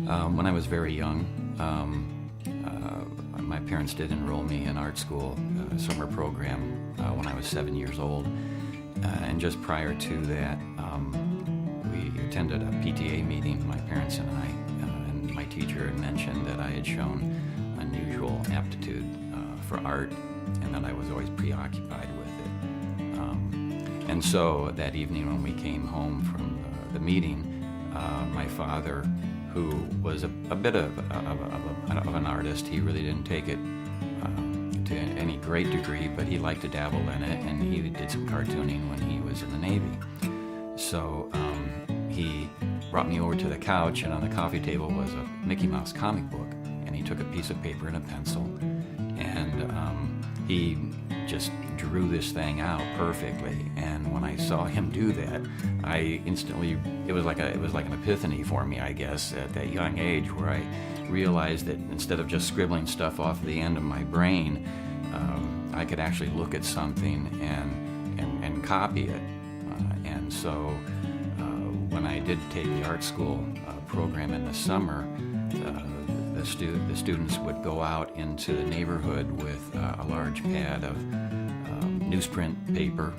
When I was very young, my parents did enroll me in art school, summer program, when I was 7 years old. And just prior to that, we attended a PTA meeting, my parents and I, and my teacher had mentioned that I had shown unusual aptitude for art and that I was always preoccupied with it. And so that evening when we came home from the meeting, my father, who was a bit of an artist, he really didn't take it to any great degree, but he liked to dabble in it, and he did some cartooning when he was in the Navy. So he brought me over to the couch, and on the coffee table was a Mickey Mouse comic book, and he took a piece of paper and a pencil, and he just drew this thing out perfectly. And when I saw him do that, I instantly, it was like an epiphany for me, I guess, at that young age, where I realized that instead of just scribbling stuff off the end of my brain, I could actually look at something and copy it. And so when I did take the art school program in the summer, the students would go out into the neighborhood with a large pad of newsprint paper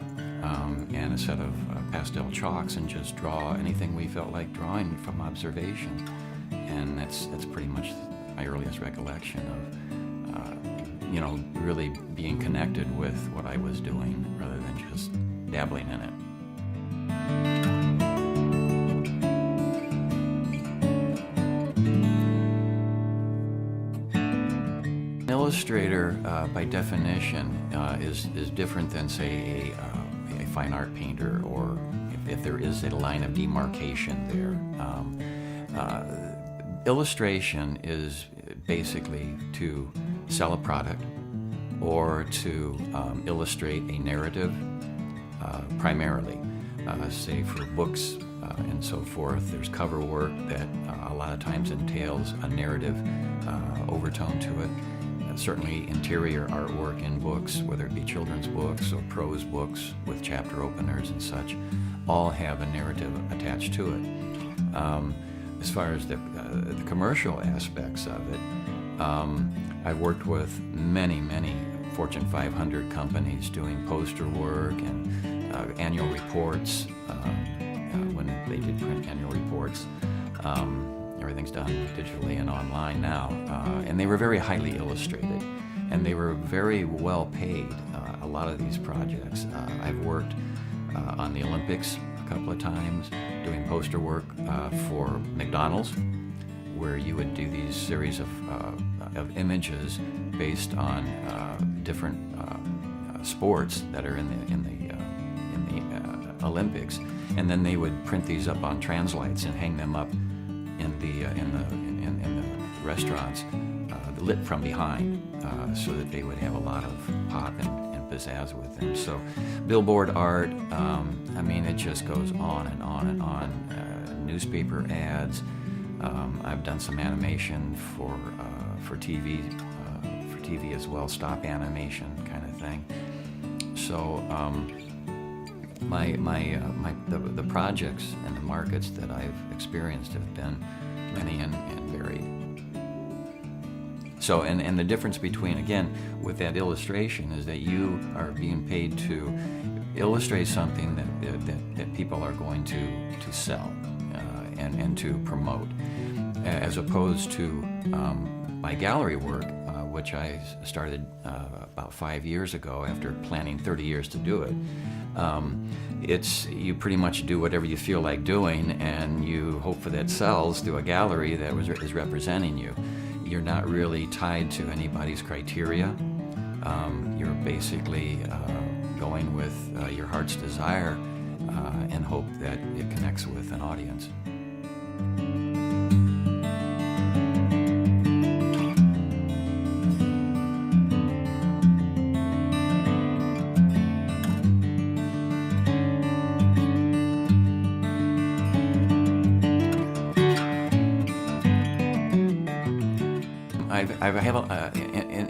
and a set of pastel chalks and just draw anything we felt like drawing from observation. And that's pretty much my earliest recollection of really being connected with what I was doing rather than just dabbling in it. An illustrator, by definition, is different than, say, a fine art painter, or if there is a line of demarcation there. Illustration is basically to sell a product or to illustrate a narrative, primarily. Say for books and so forth, there's cover work that a lot of times entails a narrative overtone to it. Certainly interior artwork in books, whether it be children's books or prose books with chapter openers and such, all have a narrative attached to it. As far as the commercial aspects of it, I've worked with many Fortune 500 companies doing poster work and annual reports, when they did print annual reports. Everything's done digitally and online now, and they were very highly illustrated, and they were very well paid, a lot of these projects. I've worked on the Olympics a couple of times, doing poster work for McDonald's, where you would do these series of images based on different sports that are in the Olympics, and then they would print these up on translights and hang them up in the restaurants, lit from behind, so that they would have a lot of pop and pizzazz with them. So billboard art, I mean, it just goes on and on and on. Newspaper ads. I've done some animation for TV, as well, stop animation kind of thing. So the projects and the markets that I've experienced have been many and varied. So, and the difference between, again, with that illustration is that you are being paid to illustrate something that people are going to sell and to promote, as opposed to my gallery work, which I started about 5 years ago after planning 30 years to do it. You pretty much do whatever you feel like doing, and you hope for that sells through a gallery that is representing you. You're not really tied to anybody's criteria. You're basically going with your heart's desire and hope that it connects with an audience.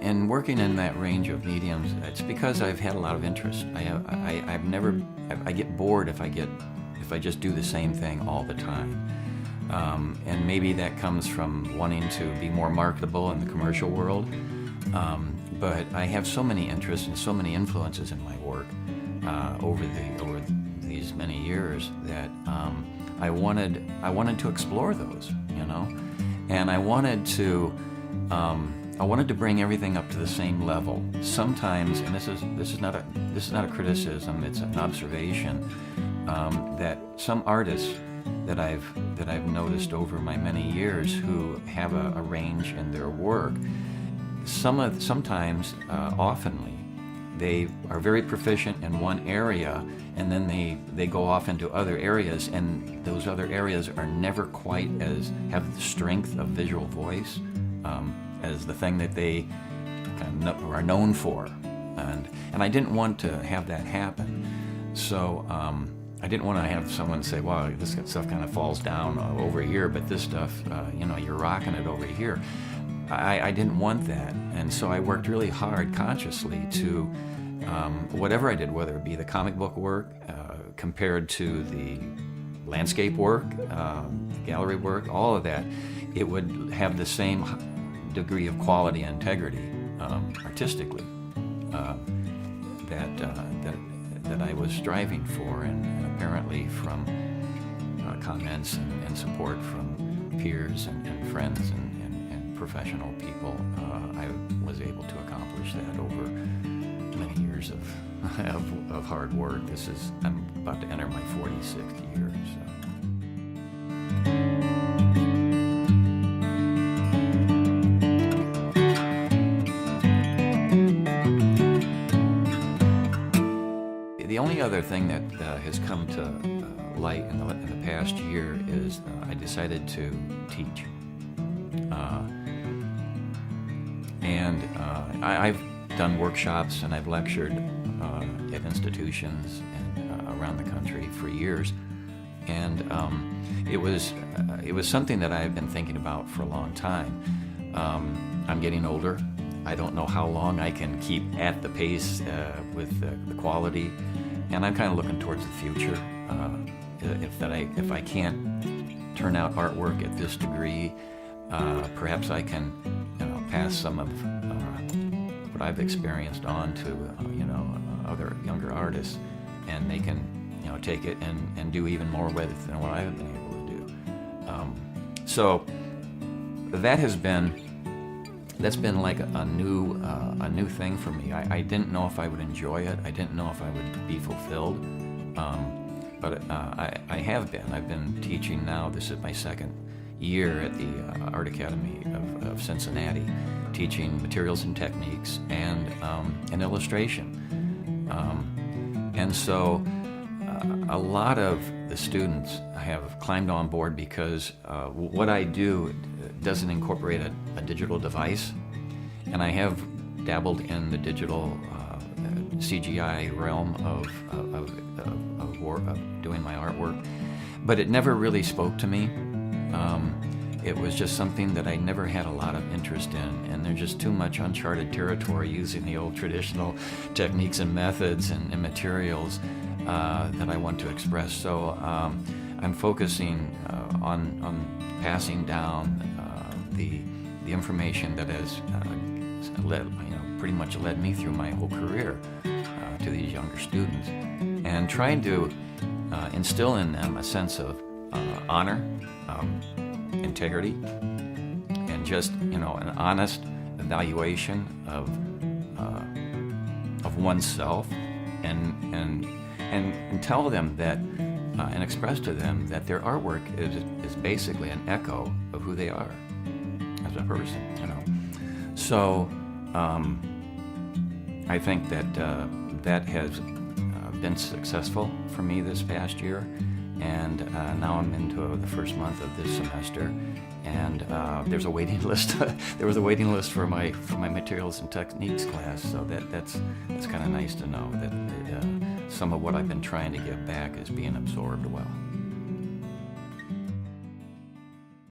In working in that range of mediums, it's because I've had a lot of interest. I get bored if I just do the same thing all the time. And maybe that comes from wanting to be more marketable in the commercial world. But I have so many interests and so many influences in my work over these many years that I wanted to explore those, you know, and I wanted to bring everything up to the same level. Sometimes, and this is not a criticism; it's an observation that some artists that I've noticed over my many years who have a range in their work. Oftenly, they are very proficient in one area, and then they go off into other areas, and those other areas are never quite have the strength of visual voice as the thing that they are known for, and I didn't want to have that happen. So I didn't want to have someone say, "Wow, this stuff kind of falls down over here, but this stuff, you're rocking it over here." I didn't want that, and so I worked really hard consciously to whatever I did, whether it be the comic book work compared to the landscape work, the gallery work, all of that, it would have the same degree of quality and integrity artistically that I was striving for, and apparently from comments and support from peers and friends and professional people, I was able to accomplish that over many years of hard work. I'm about to enter my 46th year. The only other thing that has come to light in the past year is I decided to teach. I've done workshops and I've lectured at institutions and around the country for years, and it was something that I've been thinking about for a long time. I'm getting older. I don't know how long I can keep at the pace with the quality, and I'm kind of looking towards the future. If I can't turn out artwork at this degree, perhaps I can pass some of what I've experienced on to other younger artists, and they can take it and do even more with it than what I've been able to do. So that's been like a new thing for me. I didn't know if I would enjoy it. I didn't know if I would be fulfilled, but I have been. I've been teaching now. This is my second year at the Art Academy of Cincinnati, teaching materials and techniques and illustration. And so a lot of the students have climbed on board because what I do doesn't incorporate a digital device, and I have dabbled in the digital CGI realm of doing my artwork, but it never really spoke to me. It was just something that I never had a lot of interest in, and there's just too much uncharted territory using the old traditional techniques and methods and materials that I want to express. So I'm focusing on passing down the information that has pretty much led me through my whole career to these younger students, and trying to instill in them a sense of honor, integrity, and just an honest evaluation of oneself, and tell them that and express to them that their artwork is basically an echo of who they are as a person. So I think that has been successful for me this past year. And now I'm into the first month of this semester, and there's a waiting list. There was a waiting list for my materials and techniques class, so that's kind of nice to know that some of what I've been trying to give back is being absorbed well.